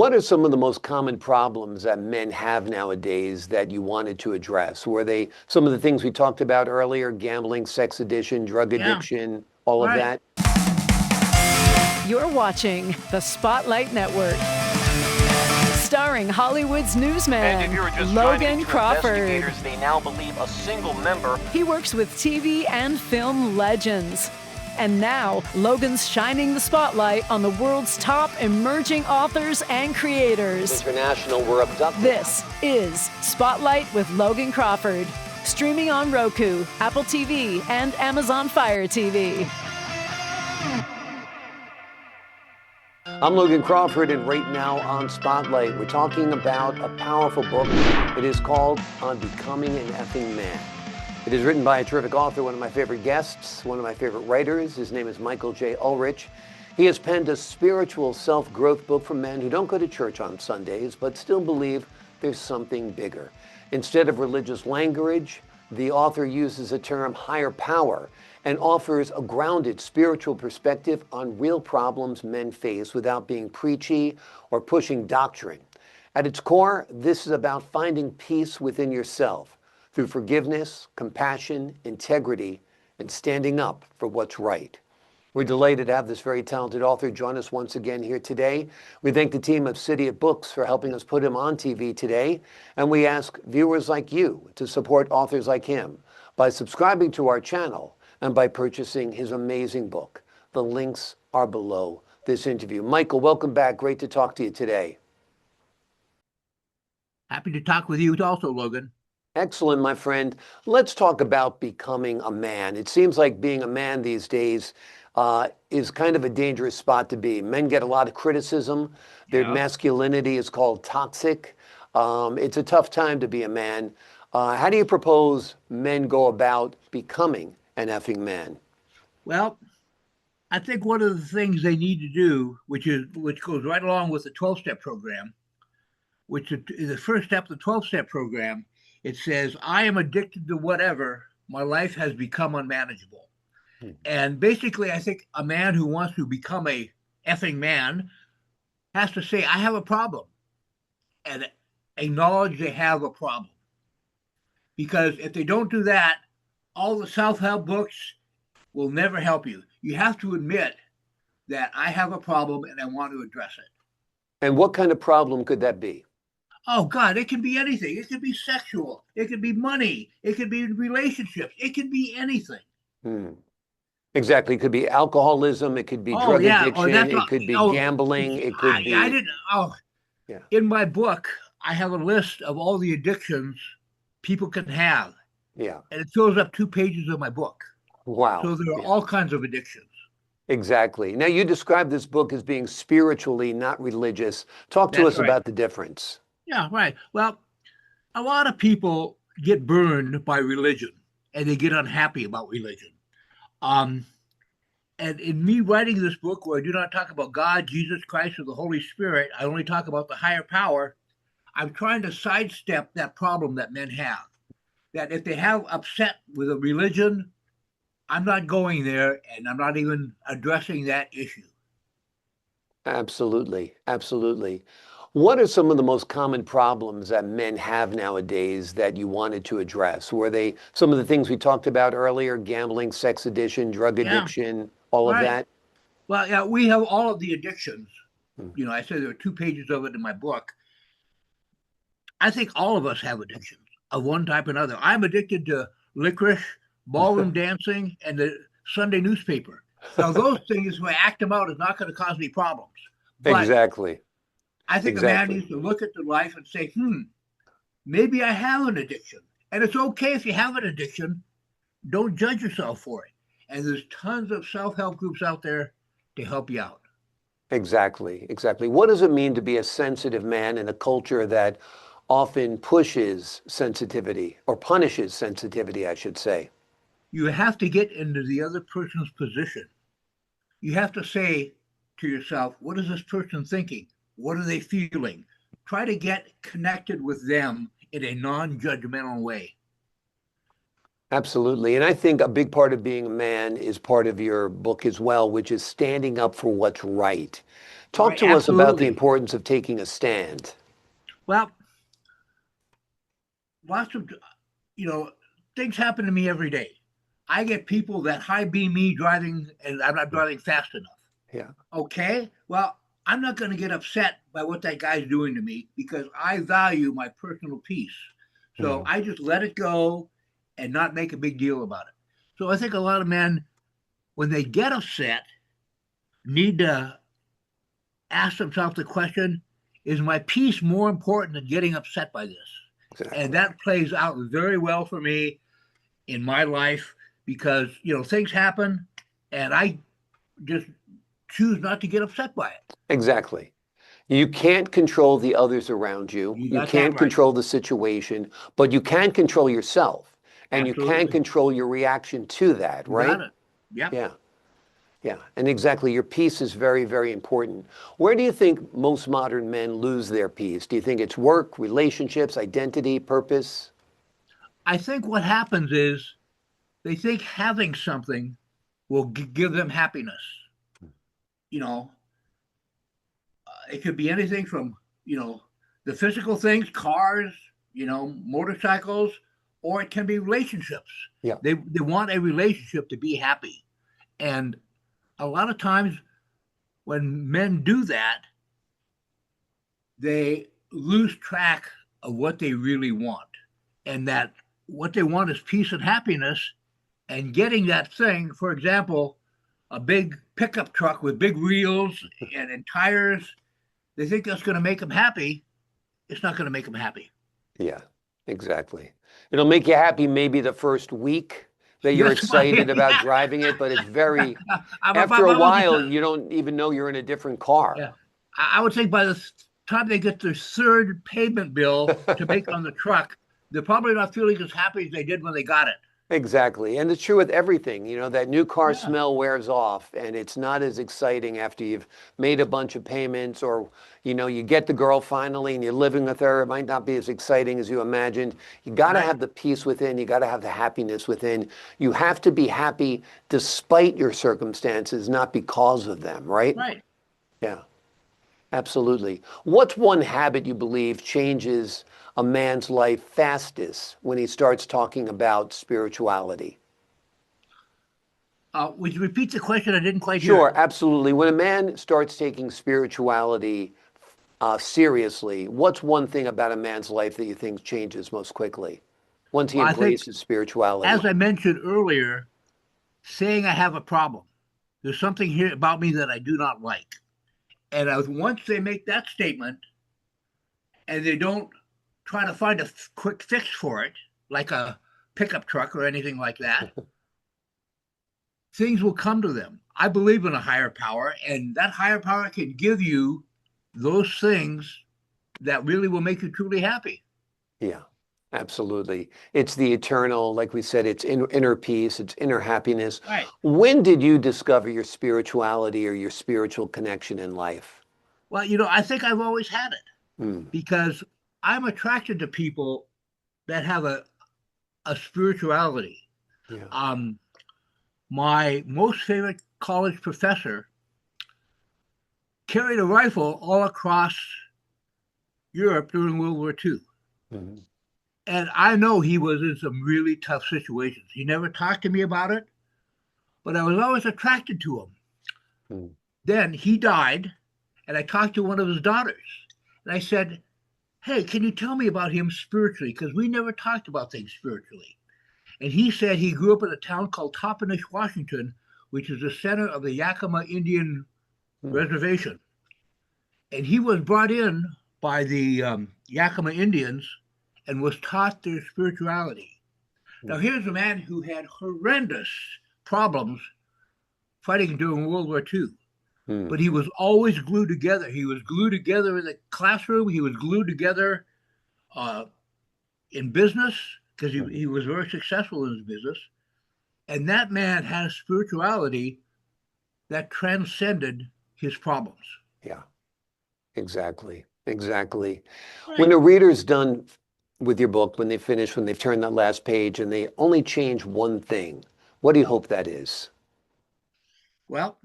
What are some of the most common problems that men have nowadays that you wanted to address? Were they some of the things we talked about earlier, gambling, sex addiction, drug Yeah, addiction, all of right. that? You're watching the Spotlight Network, starring Hollywood's And if newsman, you were just trying to Logan get to Crawford. investigators, they now believe a single member. He works with TV and film legends. And now, Logan's shining the spotlight on the world's top emerging authors and creators. International were abducted. This is Spotlight with Logan Crawford, streaming on Roku, Apple TV, and Amazon Fire TV. I'm Logan Crawford, and right now on Spotlight, we're talking about a powerful book. It is called On Becoming an Effing Man. It is written by a terrific author, one of my favorite guests, one of my favorite writers. His name is Michael J. Ulrich. He has penned a spiritual self-growth book for men who don't go to church on Sundays, but still believe there's something bigger. Instead of religious language, the author uses the term higher power and offers a grounded spiritual perspective on real problems men face without being preachy or pushing doctrine. At its core, this is about finding peace within yourself through forgiveness, compassion, integrity, and standing up for what's right. We're delighted to have this very talented author join us once again here today. We thank the team of City of Books for helping us put him on TV today. And we ask viewers like you to support authors like him by subscribing to our channel and by purchasing his amazing book. The links are below this interview. Michael, welcome back. Great to talk to you today. Happy to talk with you also, Logan. Excellent, my friend. Let's talk about becoming a man. It seems like being a man these days is kind of a dangerous spot to be. Men get a lot of criticism. Their masculinity is called toxic. It's a tough time to be a man. How do you propose men go about becoming an effing man? Well, I think one of the things they need to do, which goes right along with the 12-step program, which is the first step of the 12-step program. It says, I am addicted to whatever. My life has become unmanageable. And basically, I think a man who wants to become a effing man has to say, I have a problem, and acknowledge they have a problem. Because if they don't do that, all the self-help books will never help you. You have to admit that I have a problem and I want to address it. And what kind of problem could that be? Oh, God, it can be anything. It could be sexual. It could be money. It could be relationships. It could be anything. Exactly. It could be alcoholism. It could be drug addiction. It could be gambling. It could be. I didn't. Oh, yeah. In my book, I have a list of all the addictions people can have. Yeah. And it fills up 2 pages of my book. Wow. So there are all kinds of addictions. Exactly. Now, you describe this book as being spiritually, not religious. Talk to us about the difference. Yeah, right. Well, a lot of people get burned by religion and they get unhappy about religion. And in me writing this book, where I do not talk about God, Jesus Christ, or the Holy Spirit, I only talk about the higher power. I'm trying to sidestep that problem that men have. That if they have upset with a religion, I'm not going there and I'm not even addressing that issue. Absolutely. Absolutely. What are some of the most common problems that men have nowadays that you wanted to address? Were they some of the things we talked about earlier, gambling, sex addiction, drug addiction, all of that? Well, yeah, we have all of the addictions. You know, I said there are 2 pages of it in my book. I think all of us have addictions of one type or another. I'm addicted to licorice, ballroom dancing, and the Sunday newspaper. Now, those things, if I act them out, is not going to cause me problems. But Exactly. I think a man needs to look at their life and say, maybe I have an addiction. And it's okay if you have an addiction. Don't judge yourself for it. And there's tons of self-help groups out there to help you out. Exactly. Exactly. What does it mean to be a sensitive man in a culture that often pushes sensitivity or punishes sensitivity, I should say? You have to get into the other person's position. You have to say to yourself, what is this person thinking? What are they feeling? Try to get connected with them in a non-judgmental way. Absolutely. And I think a big part of being a man is part of your book as well, which is standing up for what's right. Talk Right, to us about the absolutely. importance of taking a stand. Well, lots of, you know, things happen to me every day. I get people that high beam me driving, and I'm not driving fast enough. Yeah. Okay, well, I'm not going to get upset by what that guy's doing to me because I value my personal peace. So Mhm. I just let it go and not make a big deal about it. So I think a lot of men, when they get upset, need to ask themselves the question, is my peace more important than getting upset by this? And Exactly. that plays out very well for me in my life because, things happen and I just choose not to get upset by it. Exactly. You can't control the others around you. You You got that can't right. control the situation, but you can control yourself and you can Absolutely. control your reaction to that, You got right? it. Yep. Yeah. Yeah. And exactly. Your peace is very, very important. Where do you think most modern men lose their peace? Do you think it's work, relationships, identity, purpose? I think what happens is they think having something will give them happiness. You know, it could be anything from, the physical things, cars, motorcycles, or it can be relationships. Yeah. They want a relationship to be happy. And a lot of times when men do that, they lose track of what they really want. And that what they want is peace and happiness. And getting that thing, for example, a big pickup truck with big wheels and tires, they think that's going to make them happy. It's not going to make them happy. Yeah, exactly. It'll make you happy maybe the first week that you're Yes, excited about yeah. driving it, but it's very, I'm after a about while, you don't even know you're in a different car. yeah. I would think by the time they get their third payment bill to make on the truck, they're probably not feeling as happy as they did when they got it. Exactly. And it's true with everything. That new car Yeah, smell wears off and it's not as exciting after you've made a bunch of payments or, you get the girl finally and you're living with her. It might not be as exciting as you imagined. You got to right, have the peace within. You got to have the happiness within. You have to be happy despite your circumstances, not because of them, right? right. Yeah. Absolutely. What's one habit you believe changes a man's life fastest when he starts talking about spirituality? Would you repeat the question? I didn't quite hear it. Sure, absolutely. When a man starts taking spirituality seriously, what's one thing about a man's life that you think changes most quickly once he Well, I think, embraces spirituality? as I mentioned earlier, saying I have a problem. There's something here about me that I do not like. And once they make that statement and they don't try to find a quick fix for it, like a pickup truck or anything like that, things will come to them. I believe in a higher power, and that higher power can give you those things that really will make you truly happy. Yeah, absolutely. It's the eternal, like we said, it's inner peace, it's inner happiness. Right. When did you discover your spirituality or your spiritual connection in life? Well, I think I've always had it Mm, because I'm attracted to people that have a spirituality. yeah. Um, my most favorite college professor carried a rifle all across Europe during World War II. Mhm. And I know he was in some really tough situations. He never talked to me about it, but I was always attracted to him. Mm. Then he died, and I talked to one of his daughters. And I said, "Hey, can you tell me about him spiritually? Because we never talked about things spiritually." And he said he grew up in a town called Toppenish, Washington, which is the center of the Yakima Indian Mm. reservation. And he was brought in by the Yakima Indians and was taught their spirituality. Now, Mm. here's a man who had horrendous problems fighting during World War II, Mm. but he was always glued together. He was glued together in the classroom, he was glued together uh, in business because he was very successful in his business. And that man had a spirituality that transcended his problems. Yeah, exactly. Exactly. When Right. a reader's done with your book, when they finish, when they've turned that last page and they only change one thing, what do you hope that is? Well,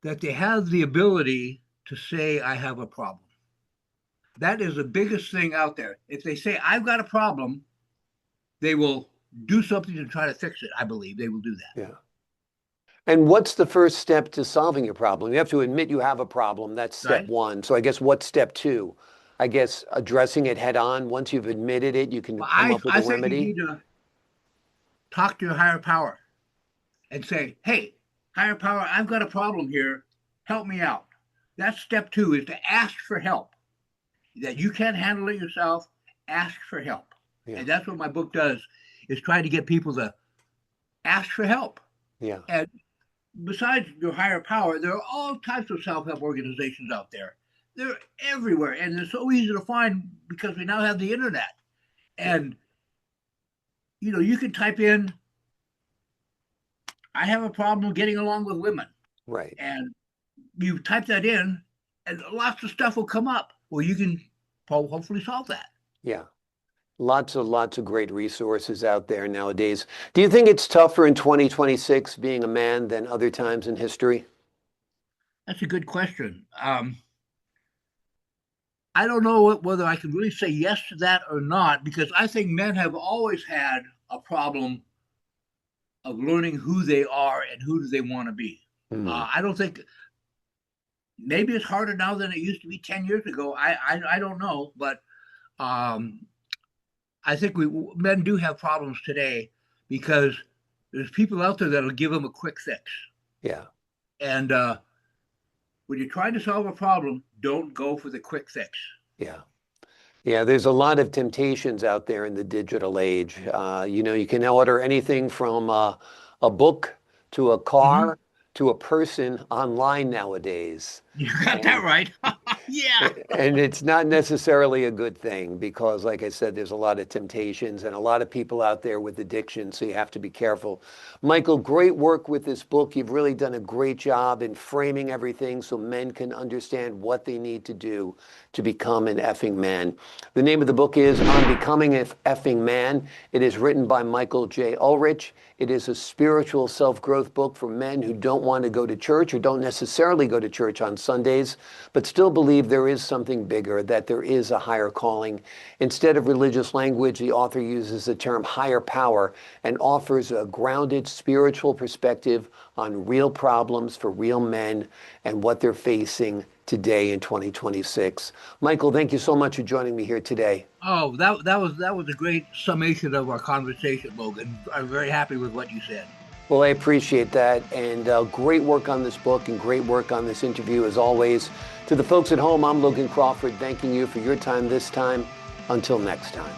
that they have the ability to say, I have a problem. That is the biggest thing out there. If they say, I've got a problem, they will do something to try to fix it. I believe they will do that. Yeah. And what's the first step to solving your problem? You have to admit you have a problem. That's step Right. one. So I guess what's step two? I guess addressing it head on. Once you've admitted it, you can But come up with I a think you remedy. need to talk to your higher power and say, hey, higher power, I've got a problem here. Help me out. That's step two, is to ask for help. That you can't handle it yourself, ask for help. Yeah. And that's what my book does, is try to get people to ask for help. Yeah. And besides your higher power, there are all types of self-help organizations out there. They're everywhere, and they're so easy to find because we now have the internet. And you can type in, I have a problem getting along with women. Right. And you type that in, and lots of stuff will come up where you can hopefully solve that. Yeah. Lots of great resources out there nowadays. Do you think it's tougher in 2026 being a man than other times in history? That's a good question. I don't know whether I can really say yes to that or not, because I think men have always had a problem of learning who they are and who do they want to be. I don't think, maybe it's harder now than it used to be 10 years ago. I don't know, but I think men do have problems today because there's people out there that'll give them a quick fix. Yeah. And when you're trying to solve a problem, don't go for the quick fix. Yeah. Yeah, there's a lot of temptations out there in the digital age. You can order anything from a book to a car to a person online nowadays. You got that right. Yeah. And it's not necessarily a good thing because, like I said, there's a lot of temptations and a lot of people out there with addiction, so you have to be careful. Michael, great work with this book. You've really done a great job in framing everything so men can understand what they need to do to become an effing man. The name of the book is On Becoming an Effing Man. It is written by Michael J. Ulrich. It is a spiritual self-growth book for men who don't want to go to church or don't necessarily go to church on Sundays, but still believe there is something bigger, that there is a higher calling. Instead of religious language, the author uses the term higher power and offers a grounded spiritual perspective on real problems for real men and what they're facing today in 2026. Michael, thank you so much for joining me here today. Oh, that was a great summation of our conversation, Logan. I'm very happy with what you said. Well, I appreciate that, and great work on this book and great work on this interview as always. To the folks at home, I'm Logan Crawford, thanking you for your time this time. Until next time.